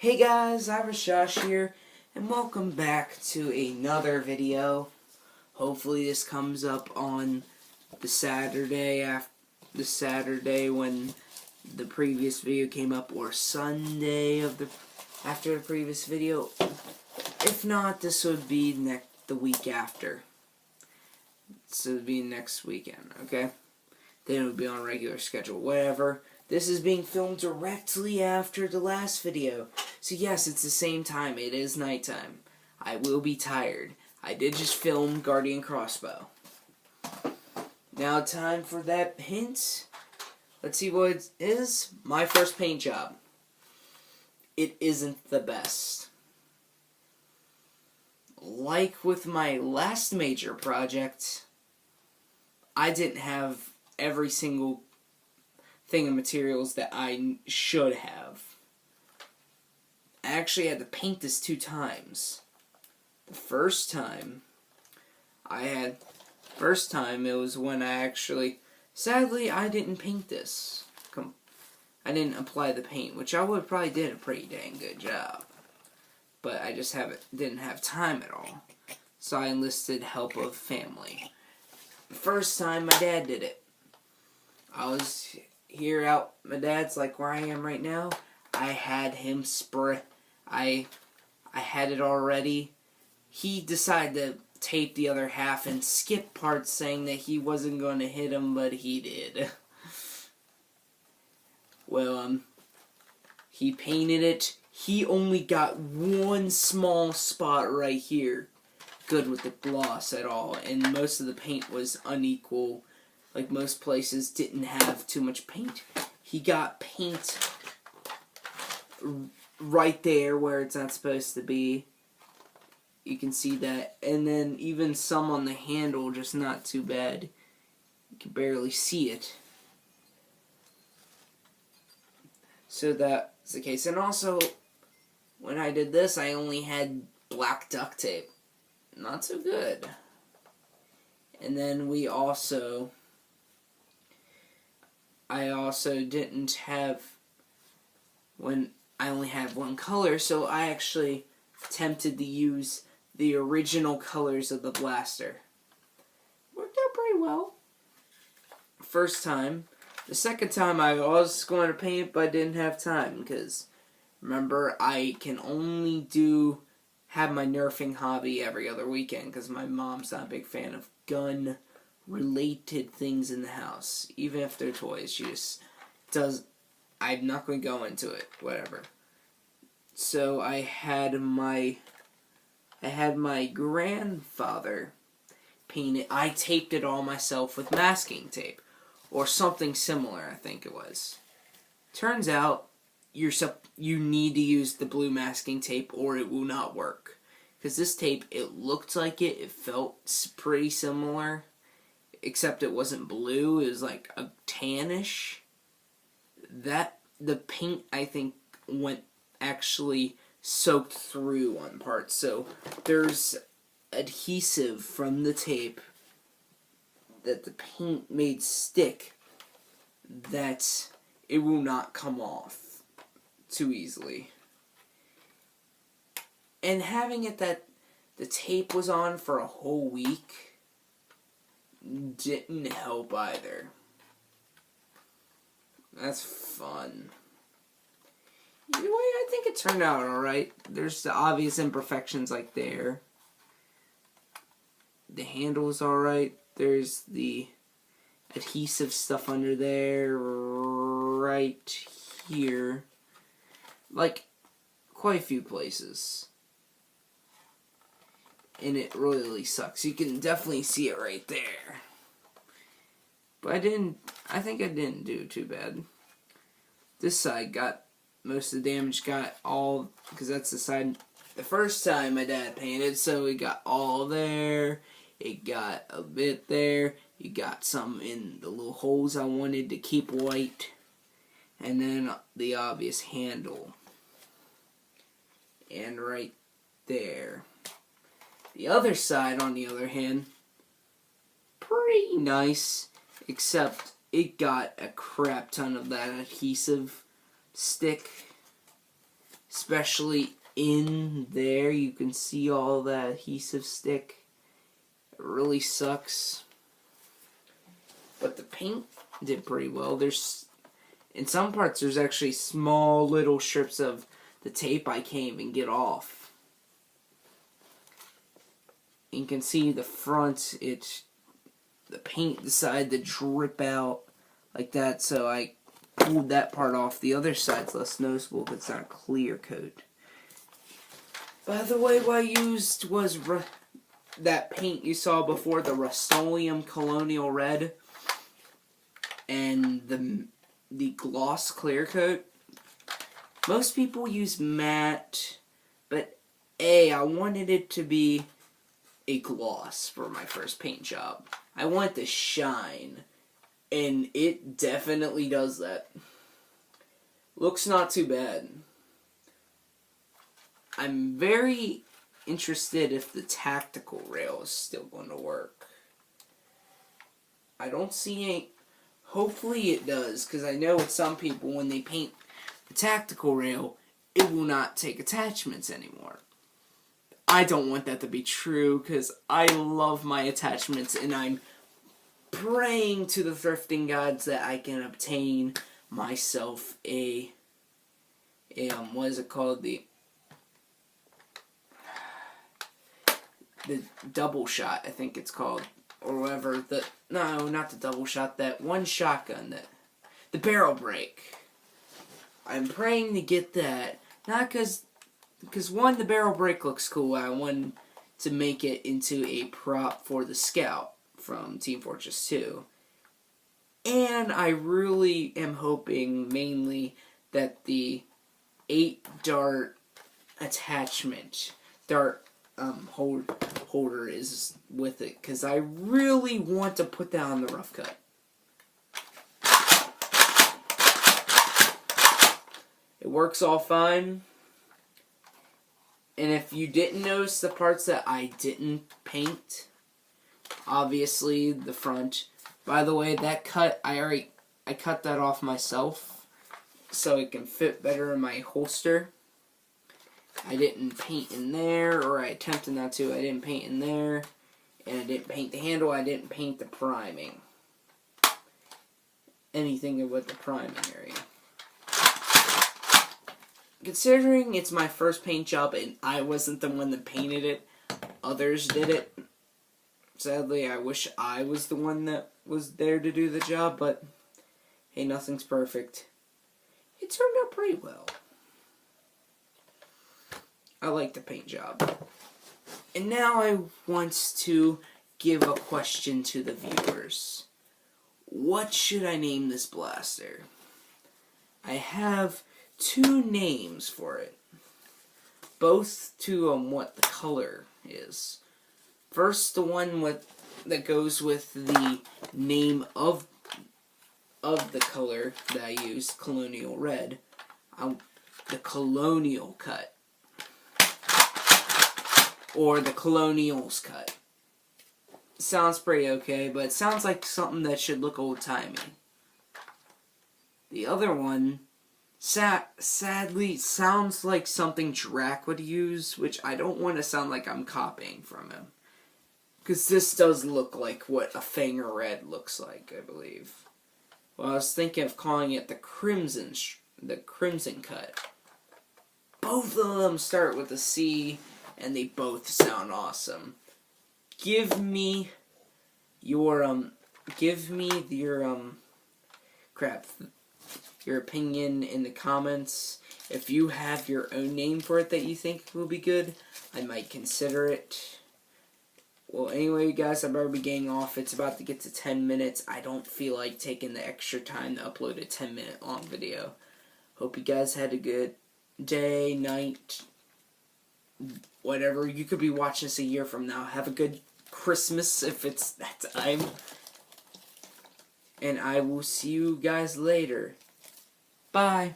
Hey guys, Irishosh here, and welcome back to another video. Hopefully this comes up on the Saturday when the previous video came up, or Sunday after the previous video. If not, this would be the week after. So it would be next weekend, okay? Then it would be on a regular schedule, whatever. This is being filmed directly after the last video. So yes, it's the same time. It is nighttime. I will be tired. I did just film Guardian Crossbow. Now time for that hint. Let's see what it is. My first paint job. It isn't the best. Like with my last major project, I didn't have every single thing of materials that I should have. I actually had to paint this 2 times. The first time it was when I actually, sadly, I didn't paint this. I didn't apply the paint, which I would probably did a pretty dang good job. But I just didn't have time at all. So I enlisted help of family. The first time my dad did it. I was here out, my dad's like where I am right now. I had him spray. I had it already. He decided to tape the other half and skip parts, saying that he wasn't going to hit him, but he did. Well, he painted it. He only got one small spot right here good with the gloss at all, and most of the paint was unequal. Like most places didn't have too much paint. He got paint right there where it's not supposed to be. You can see that. And then even some on the handle, just not too bad. You can barely see it. So that's the case. And also, when I did this, I only had black duct tape. Not so good. And then I also didn't have, when I only had one color, so I actually attempted to use the original colors of the blaster. Worked out pretty well. First time. The second time I was going to paint, but I didn't have time, because remember, I can only have my nerfing hobby every other weekend, because my mom's not a big fan of gun-related things in the house. Even if they're toys, she just does. I'm not going to go into it. Whatever. So I had my grandfather paint it. I taped it all myself with masking tape, or something similar. I think it was. Turns out you need to use the blue masking tape, or it will not work. Because this tape, it looked like it felt pretty similar, except it wasn't blue. It was like a tannish. The paint, I think, actually soaked through one part. So there's adhesive from the tape that the paint made stick that it will not come off too easily. And having it that the tape was on for a whole week didn't help either. That's fun. Either way, I think it turned out alright. There's the obvious imperfections like there. The handle's alright. There's the adhesive stuff under there right here. Like, quite a few places. And it really sucks. You can definitely see it right there. But I think I didn't do too bad. This side got most of the damage, because that's the side the first time my dad painted, so it got all there, it got a bit there, you got some in the little holes I wanted to keep white, and then the obvious handle. And right there. The other side, on the other hand, pretty nice, except it got a crap ton of that adhesive stick. especially in there. You can see all that adhesive stick. It really sucks. But the paint did pretty well. In some parts, there's actually small little strips of the tape I can't even get off. You can see the front, the paint decided to drip out like that, so I pulled that part off. The other side's less noticeable because it's not a clear coat. By the way, what I used was that paint you saw before, the Rust-Oleum Colonial Red, and the gloss clear coat. Most people use matte, but I wanted it to be a gloss for my first paint job. I want to shine, and it definitely does that. Looks not too bad. I'm very interested if the tactical rail is still going to work. I don't see any. Hopefully it does, because I know with some people, when they paint the tactical rail, it will not take attachments anymore. I don't want that to be true, because I love my attachments, and I'm praying to the thrifting gods that I can obtain myself a what is it called? The double shot, I think it's called. Or whatever, no, not the double shot, that one shotgun, the barrel break. I'm praying to get that, not because one, the barrel break looks cool, I want to make it into a prop for the Scout from Team Fortress 2. And I really am hoping, mainly, that the 8-dart attachment, holder is with it, because I really want to put that on the rough cut. It works all fine. And if you didn't notice the parts that I didn't paint, obviously the front. By the way, that cut, I cut that off myself so it can fit better in my holster. I didn't paint in there, or I attempted not to. I didn't paint in there, and I didn't paint the handle. I didn't paint the priming. Anything about the priming area. Considering it's my first paint job and I wasn't the one that painted it, others did it. Sadly, I wish I was the one that was there to do the job, but hey, nothing's perfect. It turned out pretty well. I like the paint job. And now I want to give a question to the viewers. What should I name this blaster? I have 2 names for it. Both to what the color is. First, the one that goes with the name of the color that I used, Colonial Red. The Colonial cut. Or the Colonials cut. Sounds pretty okay, but it sounds like something that should look old-timey. The other one, sadly, sounds like something Drac would use, which I don't want to sound like I'm copying from him. Because this does look like what a Fanger Red looks like, I believe. Well, I was thinking of calling it the Crimson cut. Both of them start with a C, and they both sound awesome. Give me your opinion in the comments. If you have your own name for it that you think will be good, I might consider it. Well, anyway, guys, I better be getting off. It's about to get to 10 minutes. I don't feel like taking the extra time to upload a 10-minute long video. Hope you guys had a good day, night, whatever. You could be watching this a year from now. Have a good Christmas if it's that time. And I will see you guys later. Bye.